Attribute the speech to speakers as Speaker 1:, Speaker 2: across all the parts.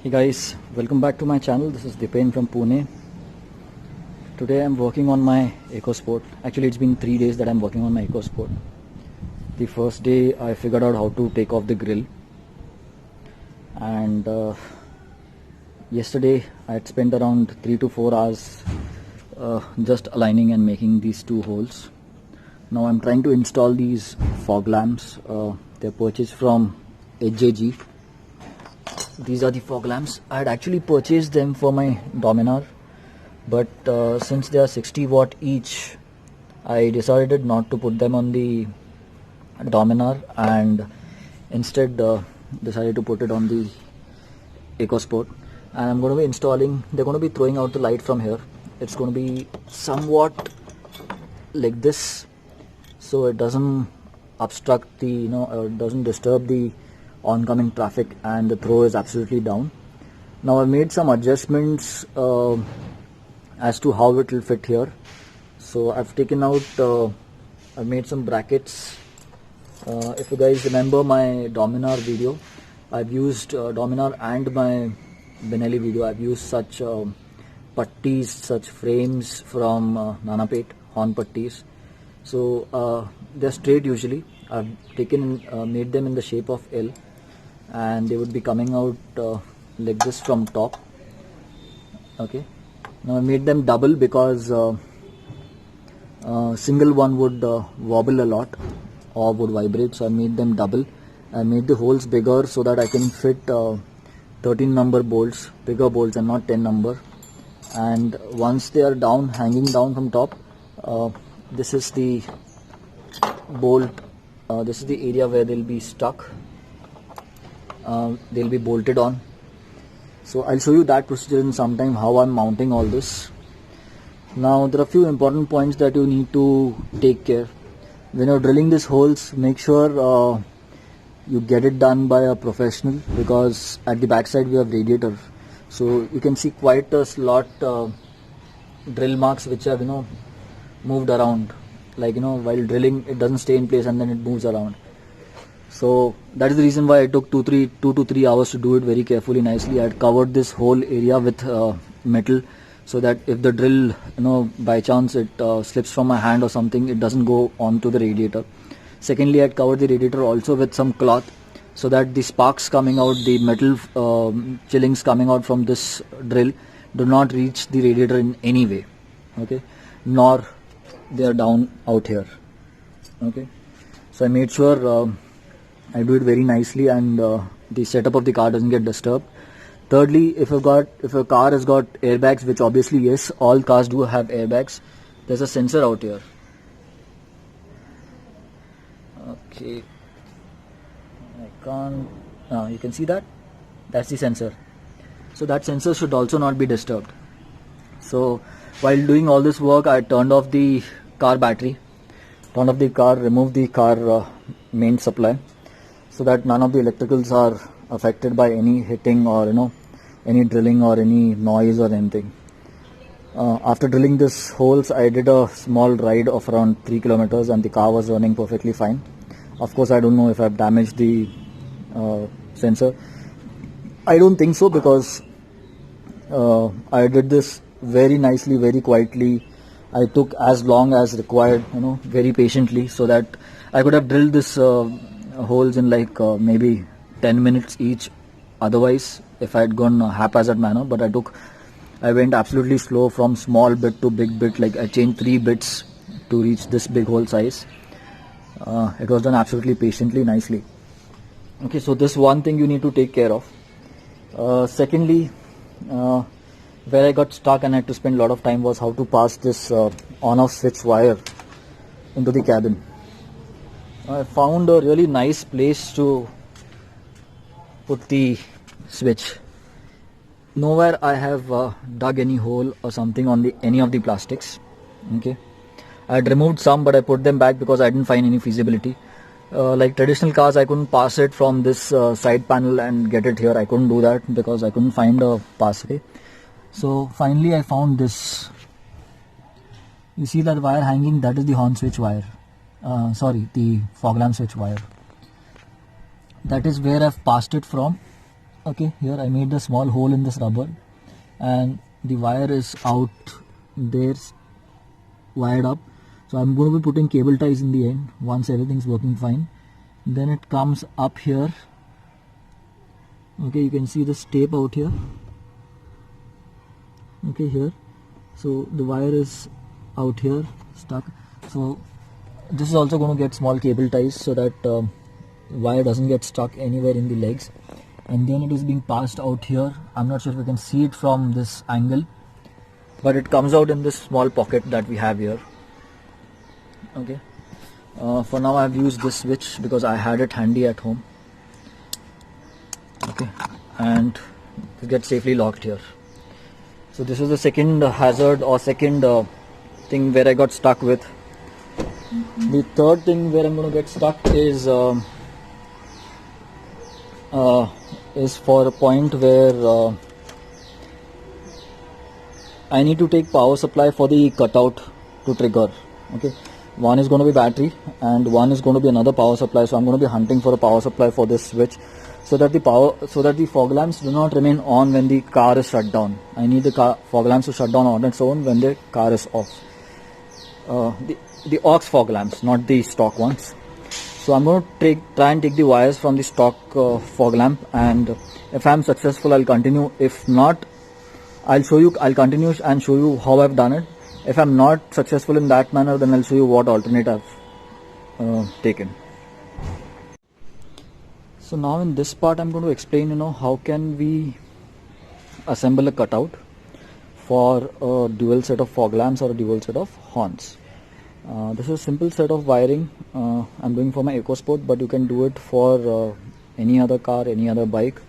Speaker 1: Hey guys, welcome back to my channel. This is Dipen from Pune. Today I'm working on my Ecosport. Actually it's been 3 days that I'm working on my Ecosport. The first day I figured out how to take off the grill, and yesterday I had spent around 3 to 4 hours just aligning and making these two holes. Now I'm trying to install these fog lamps. They're purchased from HJG. These are the fog lamps. I had actually purchased them for my Dominar, but since they are 60 watt each, I decided not to put them on the Dominar and instead decided to put it on the Ecosport. And I'm going to be installing, they're going to be throwing out the light from here. It's going to be somewhat like this, so it doesn't obstruct the, it doesn't disturb the oncoming traffic, and the throw is absolutely down. Now I've made some adjustments as to how it will fit here. So I've taken out, I've made some brackets. If you guys remember my Dominar video, I've used Dominar and my Benelli video, I've used such putties, such frames from Nanapet, horn putties. So they're straight usually. I've made them in the shape of L, and they would be coming out like this from top. Okay, now I made them double because single one would wobble a lot or would vibrate, so I made them double. I made the holes bigger so that I can fit 13 number bolts, bigger bolts, and not 10 number. And once they are down, hanging down from top, this is the bolt. This is the area where they'll be stuck. They'll be bolted on. So I'll show you that procedure in some time, how I'm mounting all this. Now there are a few important points that you need to take care. When you're drilling these holes, make sure you get it done by a professional, because at the back side we have radiator. So you can see quite a lot drill marks which have moved around. Like while drilling it doesn't stay in place and then it moves around. So that is the reason why I took 2 to 3 hours to do it very carefully, nicely. I had covered this whole area with metal, so that if the drill by chance it slips from my hand or something, it doesn't go onto the radiator. Secondly, I had covered the radiator also with some cloth, so that the sparks coming out, the metal chillings coming out from this drill do not reach the radiator in any way. Okay, nor they are down out here. Okay, so I made sure I do it very nicely, and the setup of the car doesn't get disturbed. Thirdly, if a car has got airbags, which obviously yes, all cars do have airbags, there's a sensor out here. Okay, I can't, you can see that, that's the sensor. So that sensor should also not be disturbed. So while doing all this work, I turned off the car battery, turned off the car, removed the car main supply, so that none of the electricals are affected by any hitting or any drilling or any noise or anything. After drilling these holes, I did a small ride of around 3 kilometers, and the car was running perfectly fine. Of course, I don't know if I've damaged the sensor. I don't think so, because I did this very nicely, very quietly. I took as long as required, very patiently, so that I could have drilled this holes in like maybe 10 minutes each otherwise, if I had gone haphazard manner. But I went absolutely slow from small bit to big bit. Like I changed 3 bits to reach this big hole size. It was done absolutely patiently, nicely. Okay, so this one thing you need to take care of. Secondly, where I got stuck and I had to spend a lot of time was how to pass this on-off switch wire into the cabin. I found a really nice place to put the switch. Nowhere I have dug any hole or something on any of the plastics. Okay, I had removed some, but I put them back because I didn't find any feasibility. Like traditional cars, I couldn't pass it from this side panel and get it here. I couldn't do that because I couldn't find a passway. So finally I found this. You see that wire hanging? That is the horn switch wire. The fog lamp switch wire. That is where I've passed it from. Okay, here I made the small hole in this rubber and the wire is out there, wired up. So I'm going to be putting cable ties in the end once everything's working fine. Then it comes up here. Okay, you can see this tape out here. Okay, here. So the wire is out here, stuck. So this is also going to get small cable ties so that wire doesn't get stuck anywhere in the legs. And then it is being passed out here. I'm not sure if you can see it from this angle, but it comes out in this small pocket that we have here. Okay, for now I've used this switch because I had it handy at home. Okay, and it gets safely locked here. So this is the second hazard or second thing where I got stuck with. The third thing where I'm going to get stuck is for a point where I need to take power supply for the cutout to trigger. Okay, one is going to be battery and one is going to be another power supply. So I'm going to be hunting for a power supply for this switch, so that the fog lamps do not remain on when the car is shut down. I need the fog lamps to shut down on its own when the car is off. The AUX fog lamps, not the stock ones. So I'm going to try and take the wires from the stock fog lamp, and if I'm successful I'll continue. If not, I'll continue and show you how I've done it. If I'm not successful in that manner, then I'll show you what alternate I've taken. So now in this part I'm going to explain how can we assemble a cutout for a dual set of fog lamps or a dual set of horns. This is a simple set of wiring I'm doing for my Ecosport, but you can do it for any other car, any other bike,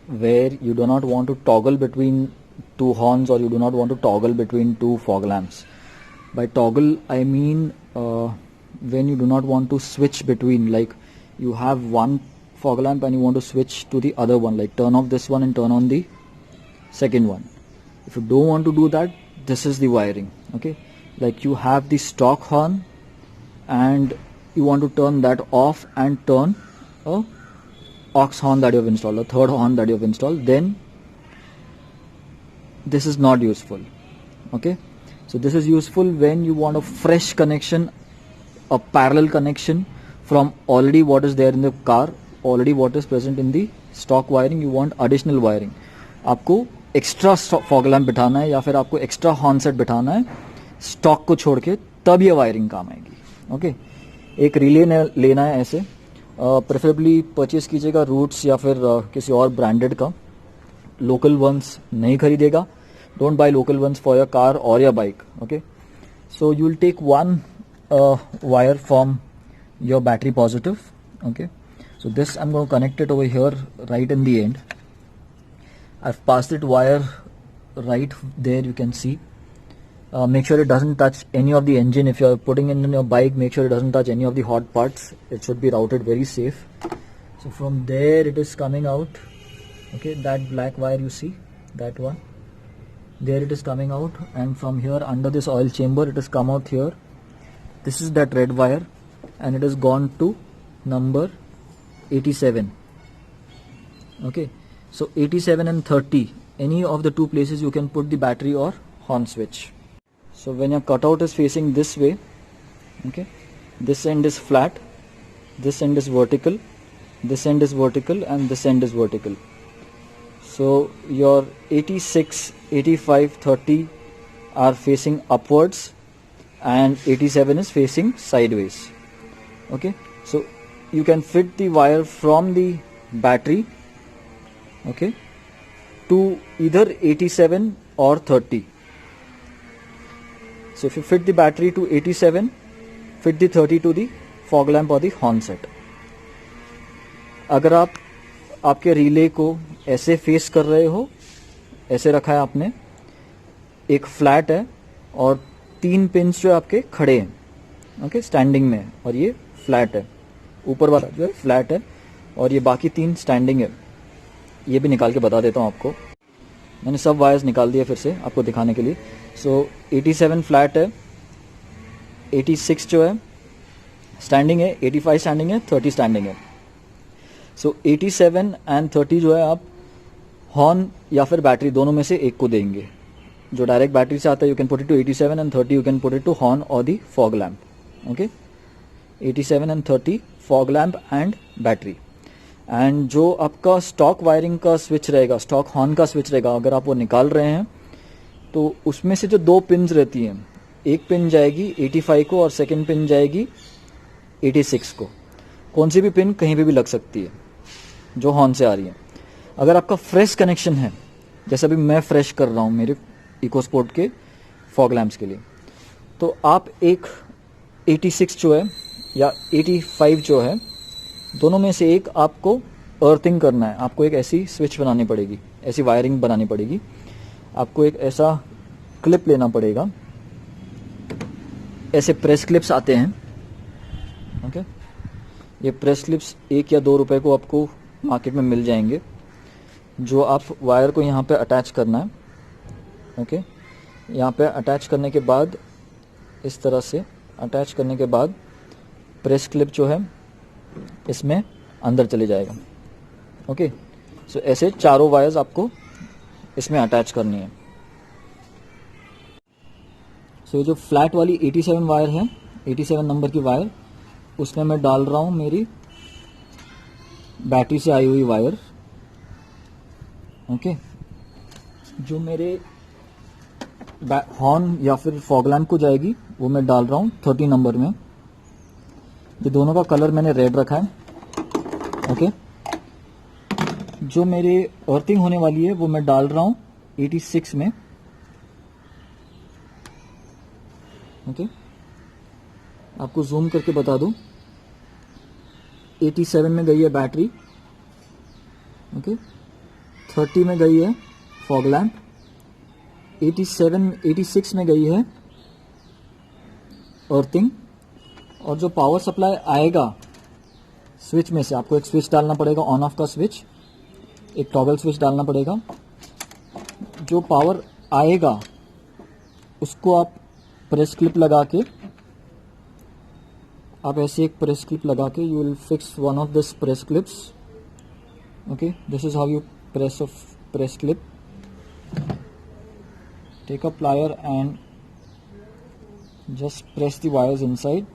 Speaker 1: where you do not want to toggle between two horns or you do not want to toggle between two fog lamps. By toggle I mean when you do not want to switch between, like you have one fog lamp and you want to switch to the other one, like turn off this one and turn on the second one. If you don't want to do that, this is the wiring. Okay, like you have the stock horn and you want to turn that off and turn a AUX horn that you have installed, a third horn that you have installed, then this is not useful. Okay, so this is useful when you want a fresh connection, a parallel connection from already what is there in the car, already what is present in the stock wiring. You want additional wiring. आपको extra fog lamp बिठाना है या फिर आपको extra horn set बिठाना है stock को छोड़ के, तब ये वायरिंग काम आएगी. ओके, एक रिले लेना है ऐसे, प्रेफरेबली परचेज कीजिएगा रूट्स या फिर किसी और ब्रांडेड का. लोकल वंस नहीं खरीदेगा. Don't buy local ones for your car और your bike. Okay, so you will take one wire from your battery positive. Okay, so this I'm going to connect it over here right in the end. I've passed it wire right there, you can see. Make sure it doesn't touch any of the engine. If you're putting it in your bike, make sure it doesn't touch any of the hot parts. It should be routed very safe. So from there it is coming out. Okay, that black wire you see, that one, there it is coming out, and from here under this oil chamber it has come out here. This is that red wire and it has gone to number 87. Okay, so 87 and 30, any of the two places you can put the battery or horn switch. So when your cutout is facing this way, okay, this end is flat, this end is vertical, this end is vertical, and this end is vertical. So your 86, 85, 30 are facing upwards and 87 is facing sideways. Okay, so you can fit the wire from the battery, okay, to either 87 or 30. So if you fit the battery to 87, fit the 30 to the fog lamp or the horn set. अगर आप आपके relay को ऐसे face कर रहे हो, ऐसे रखा है आपने, एक फ्लैट है और तीन पिंस जो आपके खड़े हैं, ओके, स्टैंडिंग में, और ये फ्लैट है, ऊपर वाला जो है फ्लैट है और ये बाकी तीन स्टैंडिंग है. ये भी निकाल के बता देता हूँ आपको. मैंने सब वायर्स निकाल दिए फिर से आपको दिखाने के लिए. सो 87 फ्लैट है, 86 जो है स्टैंडिंग है, 85 स्टैंडिंग है, 30 स्टैंडिंग है. सो 87 एंड 30 जो है आप हॉर्न या फिर बैटरी दोनों में से एक को देंगे. जो डायरेक्ट बैटरी से आता है you can put it to 87 and 30 you can put it to horn और the fog lamp. Okay, 87 and 30 fog lamp and battery. And जो आपका स्टॉक वायरिंग का स्विच रहेगा, स्टॉक हॉर्न का स्विच रहेगा, अगर आप वो निकाल रहे हैं तो उसमें से जो दो पिन्स रहती हैं, एक पिन जाएगी 85 को और सेकंड पिन जाएगी 86 को. कौन सी भी पिन कहीं पे भी लग सकती है जो हॉर्न से आ रही है. अगर आपका फ्रेश कनेक्शन है, जैसे अभी मैं फ्रेश कर रहा हूँ मेरे इकोस्पोर्ट के फॉग लैम्प्स के लिए, तो आप एक 86 जो है या 85 जो है, दोनों में से एक आपको अर्थिंग करना है. आपको एक ऐसी स्विच बनानी पड़ेगी, ऐसी वायरिंग बनानी पड़ेगी. आपको एक ऐसा क्लिप लेना पड़ेगा. ऐसे प्रेस क्लिप्स आते हैं. ओके, ये प्रेस क्लिप्स 1 या 2 रुपए को आपको मार्केट में मिल जाएंगे, जो आप वायर को यहाँ पे अटैच करना है. ओके, यहाँ पे अटैच करने के बाद, इस तरह से अटैच करने के बाद प्रेस क्लिप जो है इसमें अंदर चले जाएगा. ओके, सो ऐसे चारों वायर्स आपको इसमें अटैच करनी है. सो ये जो फ्लैट वाली 87 वायर है, 87 नंबर की वायर, उसमें मैं डाल रहा हूँ मेरी बैटरी से आई हुई वायर. ओके, जो मेरे हॉर्न या फिर फॉग लैम्प को जाएगी वो मैं डाल रहा हूँ 30 नंबर में. ये दोनों का कलर मैंने रेड रखा है. ओके, जो मेरे अर्थिंग होने वाली है वो मैं डाल रहा हूँ 86 में. ओके, आपको जूम करके बता दूं, 87 में गई है बैटरी. ओके, 30 में गई है फॉग लैम्प, 86 में गई है अर्थिंग. और जो पावर सप्लाई आएगा स्विच में से, आपको एक स्विच डालना पड़ेगा, ऑन ऑफ का स्विच, एक टॉगल स्विच डालना पड़ेगा. जो पावर आएगा उसको आप प्रेस क्लिप लगा के, आप ऐसे एक प्रेस क्लिप लगा के, you will fix one of this press clips. Okay, this is how you press a press clip. Take a plier and just press the wires inside.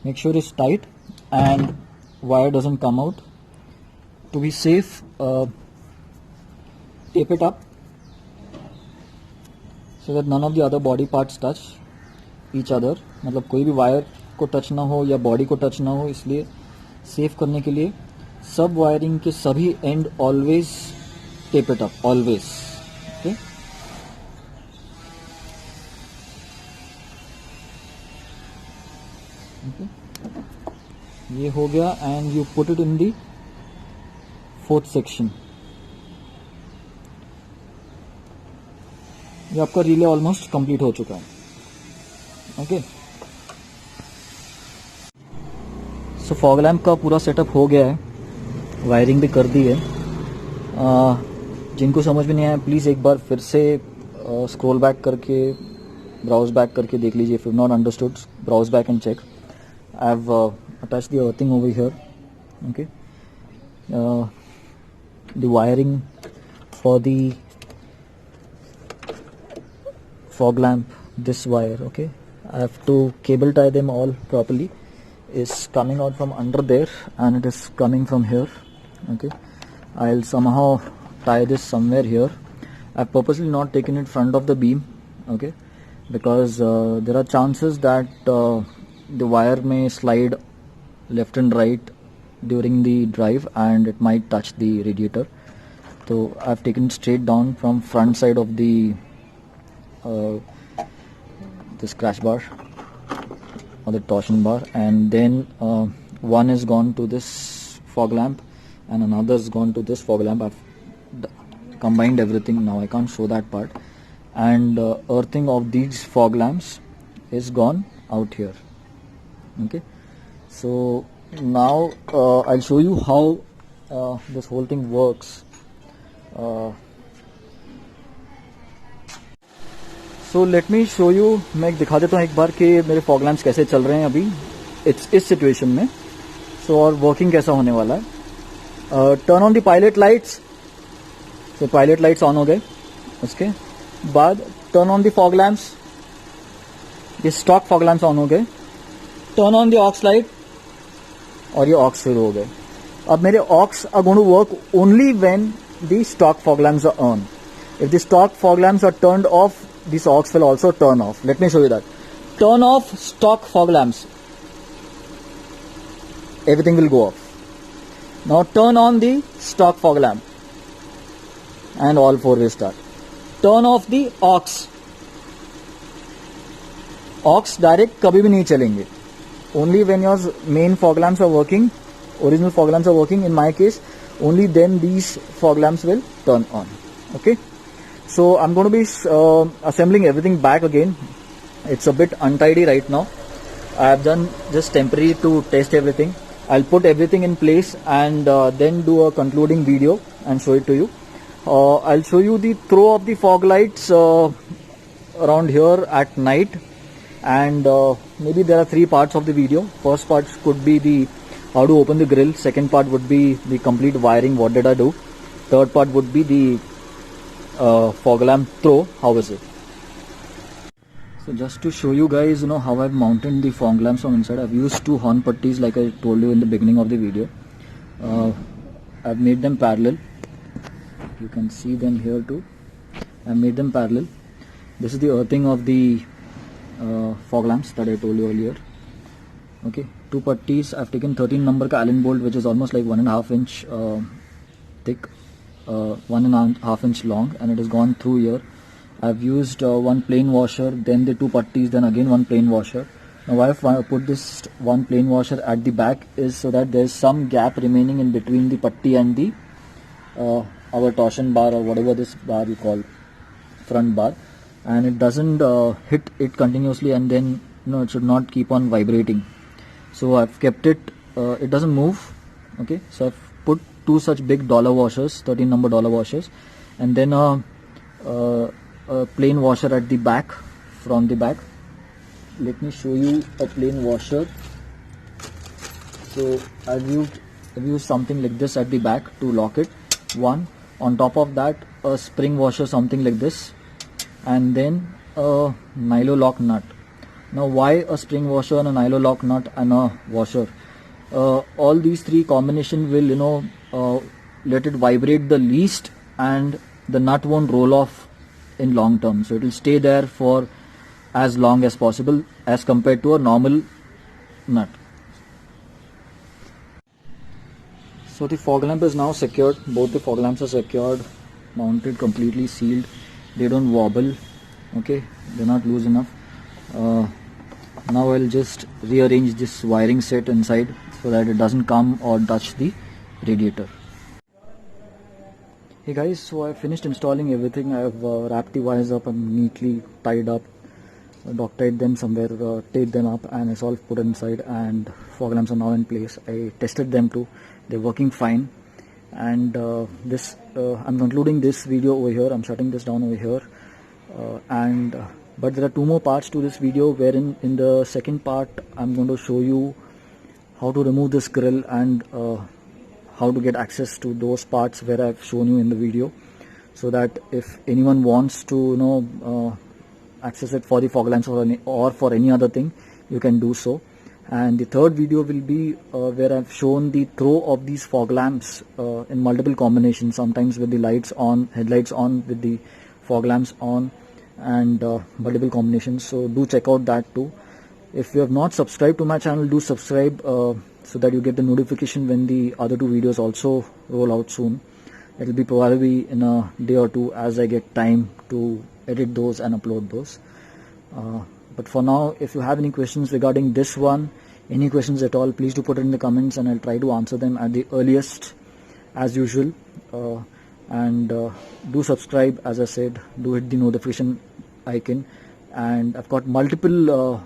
Speaker 1: Make sure it's tight and wire doesn't come out. To be safe, tape it up so that none of the other body parts touch each other. मतलब कोई भी wire को touch ना हो या body को touch ना हो, इसलिए सेफ करने के लिए सब वायरिंग के सभी and always tape it up, always. Okay, ये हो गया. And you put it in the 4th section. ये आपका रिले ऑलमोस्ट कंप्लीट हो चुका है. ओके, सो फॉग लैम्प का पूरा सेटअप हो गया है, वायरिंग भी कर दी है. जिनको समझ में नहीं आया प्लीज़ एक बार फिर से स्क्रॉल बैक करके, ब्राउज बैक करके देख लीजिए. If you not understood, browse back and check. I have attached the earthing over here. Okay, the wiring for the fog lamp, this wire, okay, I have to cable tie them all properly. Is coming out from under there and it is coming from here. Okay, I'll somehow tie this somewhere here. I've purposely not taken it front of the beam, okay, because there are chances that the wire may slide left and right during the drive and it might touch the radiator. So I've taken it straight down from front side of the this crash bar or the torsion bar, and then one is gone to this fog lamp and another is gone to this fog lamp. I've combined everything now, I can't show that part. And earthing of these fog lamps is gone out here. Okay, so now I'll show you how this whole thing works. So let me show you. मैं दिखा देता हूँ एक बार कि मेरे fog lamps कैसे चल रहे हैं अभी इस सिचुएशन में. सो और वर्किंग कैसा होने वाला है. Turn on the pilot lights. तो पायलट लाइट्स ऑन हो गए. उसके बाद turn on the fog lamps. ये स्टॉक फॉग लैम्प्स ऑन हो गए. Turn on the aux light और ये ऑक्स शुरू हो गए. अब मेरे aux are going to work only when the stock fog lamps are on. If the stock fog lamps are turned off, this aux will also turn off. Let me show you that. Turn off stock fog lamps. Everything will go off. Now turn on the stock fog lamp. And all four will start. Turn off the aux. Aux direct कभी भी नहीं चलेंगे. Only when your main fog lamps are working, original fog lamps are working, in my case, only then these fog lamps will turn on. Okay. So I'm going to be assembling everything back again. It's a bit untidy right now. I have done just temporary to test everything. I'll put everything in place and then do a concluding video and show it to you. I'll show you the throw of the fog lights around here at night, and maybe there are 3 parts of the video. First part could be the how to open the grill. Second part would be the complete wiring, what did I do. Third part would be the fog lamp throw, how is it. So just to show you guys, how I've mounted the fog lamps from inside, I've used 2 horn putties like I told you in the beginning of the video. I've made them parallel. You can see them here too. I've made them parallel. This is the earthing of the fog lamps that I told you earlier. Okay, 2 putties. I've taken 13 number ka Allen bolt, which is almost like 1.5 inch thick. 1.5 inch long, and it has gone through here. I've used 1 plain washer, then the 2 putties, then again 1 plain washer. Now why I've put this 1 plain washer at the back is so that there's some gap remaining in between the putty and the our torsion bar or whatever this bar you call, front bar, and it doesn't hit it continuously, and then it should not keep on vibrating. So I've kept it, it doesn't move. Okay, so I've put 2 such big dollar washers, 13 number dollar washers, and then a plain washer at the back, from the back. Let me show you a plain washer. So I've used something like this at the back to lock it. One on top of that, a spring washer, something like this, and then a nylon lock nut. Now why a spring washer and a nylon lock nut and a washer? All these 3 combination will let it vibrate the least, and the nut won't roll off in long term, so it will stay there for as long as possible as compared to a normal nut. So the fog lamp is now secured. Both the fog lamps are secured, mounted, completely sealed. They don't wobble. Okay, they're not loose enough. Now I'll just rearrange this wiring set inside so that it doesn't come or touch the radiator. Hey guys, so I finished installing everything. I've wrapped the wires up and neatly tied up, dock tied them somewhere, taped them up, and it's all put inside, and fog lamps are now in place. I tested them too. They're working fine, and I'm concluding this video over here. I'm shutting this down over here, but there are 2 more parts to this video, wherein in the second part I'm going to show you how to remove this grill and how to get access to those parts where I've shown you in the video, so that if anyone wants to access it for the fog lamps or for any other thing, you can do so. And the third video will be where I've shown the throw of these fog lamps in multiple combinations, sometimes with the lights on, headlights on, with the fog lamps on, and multiple combinations. So do check out that too. If you have not subscribed to my channel, do subscribe so that you get the notification when the other 2 videos also roll out soon. It will be probably in a day or 2 as I get time to edit those and upload those. But for now, if you have any questions regarding this one, any questions at all, please do put it in the comments, and I'll try to answer them at the earliest as usual. And do subscribe, as I said, do hit the notification icon. And I've got multiple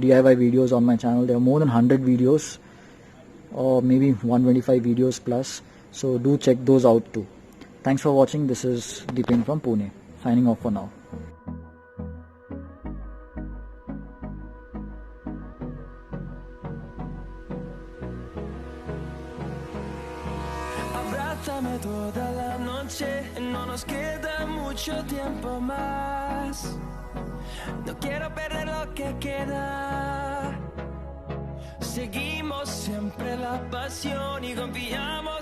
Speaker 1: DIY videos on my channel. There are more than 100 videos, or maybe 125 videos plus, so do check those out too. Thanks for watching. This is Deepen from Pune, signing off for now.
Speaker 2: Bésame toda la noche, no nos queda mucho tiempo más. No quiero perder lo que queda. Seguimos siempre la pasión y confiamos